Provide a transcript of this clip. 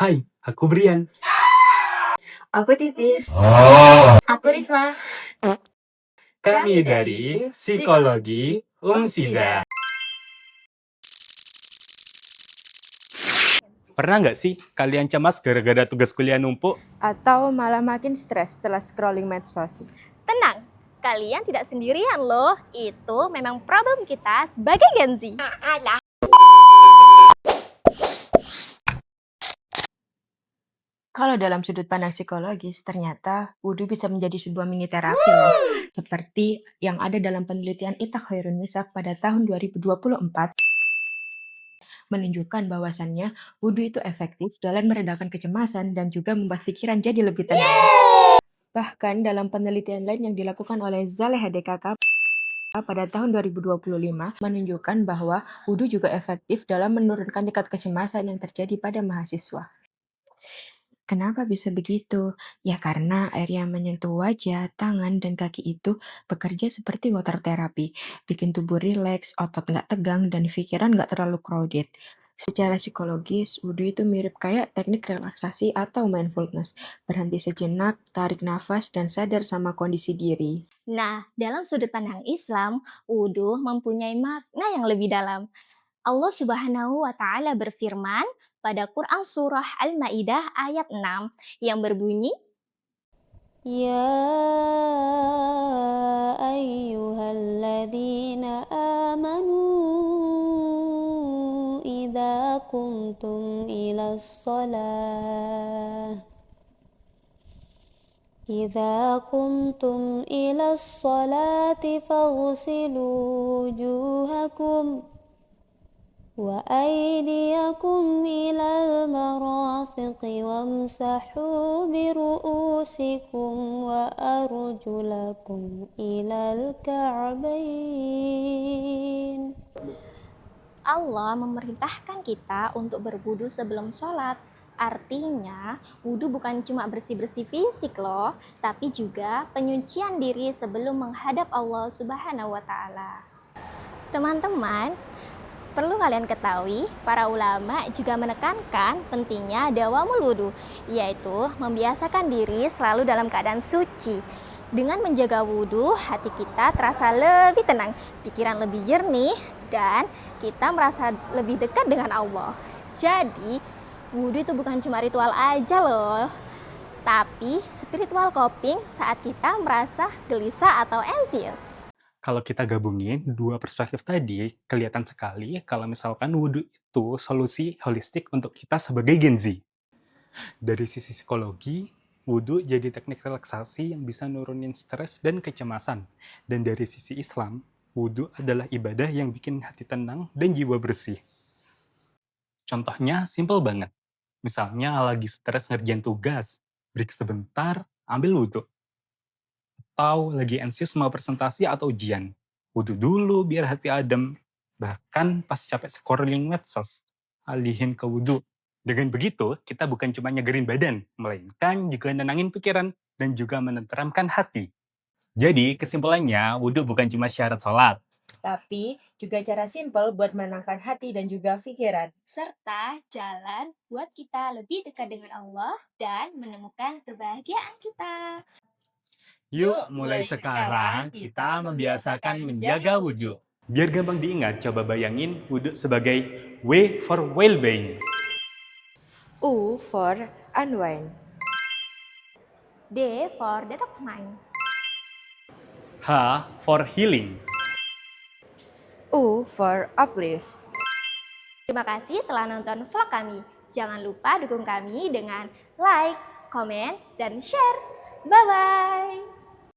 Hai, aku Brian. Aku Titis. Aku Risma. Kami dari Psikologi Umsida. Pernah nggak sih kalian cemas gara-gara tugas kuliah numpuk? Atau malah makin stres setelah scrolling medsos? Tenang, kalian tidak sendirian loh. Itu memang problem kita sebagai Gen Z. Kalau dalam sudut pandang psikologis, ternyata wudhu bisa menjadi sebuah mini terapi loh. Seperti yang ada dalam penelitian Ita Khairun Misak pada tahun 2024 menunjukkan bahwasannya wudhu itu efektif dalam meredakan kecemasan dan juga membuat pikiran jadi lebih tenang. Bahkan dalam penelitian lain yang dilakukan oleh Zaleha DKK pada tahun 2025 menunjukkan bahwa wudhu juga efektif dalam menurunkan tingkat kecemasan yang terjadi pada mahasiswa. Kenapa bisa begitu? Ya karena air yang menyentuh wajah, tangan, dan kaki itu bekerja seperti water therapy, bikin tubuh rileks, otot nggak tegang, dan pikiran nggak terlalu crowded. Secara psikologis, wudhu itu mirip kayak teknik relaksasi atau mindfulness. Berhenti sejenak, tarik nafas, dan sadar sama kondisi diri. Nah, dalam sudut pandang Islam, wudhu mempunyai makna yang lebih dalam. Allah Subhanahu wa Ta'ala berfirman pada Quran Surah Al-Ma'idah ayat 6 yang berbunyi, Ya ayyuhalladzina amanu idza qumtum ilas shalah faghsilu wujuhakum wa aydiyakum ilal marafiqi wamsahu biru'usikum wa arjulakum ilal ka'bain. Allah memerintahkan kita untuk berwudu sebelum sholat. Artinya, wudu bukan cuma bersih-bersih fisik loh, tapi juga penyucian diri sebelum menghadap Allah Subhanahu wa Ta'ala. Teman-teman, perlu kalian ketahui, para ulama juga menekankan pentingnya dawamul wudu, yaitu membiasakan diri selalu dalam keadaan suci. Dengan menjaga wudu, hati kita terasa lebih tenang, pikiran lebih jernih, dan kita merasa lebih dekat dengan Allah. Jadi, wudu itu bukan cuma ritual aja loh, tapi spiritual coping saat kita merasa gelisah atau anxious. Kalau kita gabungin dua perspektif tadi, kelihatan sekali kalau misalkan wudhu itu solusi holistik untuk kita sebagai Gen Z. Dari sisi psikologi, wudhu jadi teknik relaksasi yang bisa nurunin stres dan kecemasan. Dan dari sisi Islam, wudhu adalah ibadah yang bikin hati tenang dan jiwa bersih. Contohnya simpel banget. Misalnya lagi stres ngerjain tugas, break sebentar, ambil wudhu. Atau lagi anxious mau presentasi atau ujian, wudhu dulu biar hati adem. Bahkan pas capek scrolling medsos, alihin ke wudhu. Dengan begitu, kita bukan cuma nyegerin badan, melainkan juga nenangin pikiran dan juga menenteramkan hati. Jadi, kesimpulannya, wudhu bukan cuma syarat sholat. Tapi juga cara simpel buat menenangkan hati dan juga pikiran. Serta jalan buat kita lebih dekat dengan Allah dan menemukan kebahagiaan kita. Yuk, mulai sekarang kita membiasakan menjaga wudhu. Biar gampang diingat, coba bayangin wudhu sebagai W for well-being. U for unwind. D for detox mind. H for healing. U for uplift. Terima kasih telah nonton vlog kami. Jangan lupa dukung kami dengan like, komen, dan share. Bye-bye!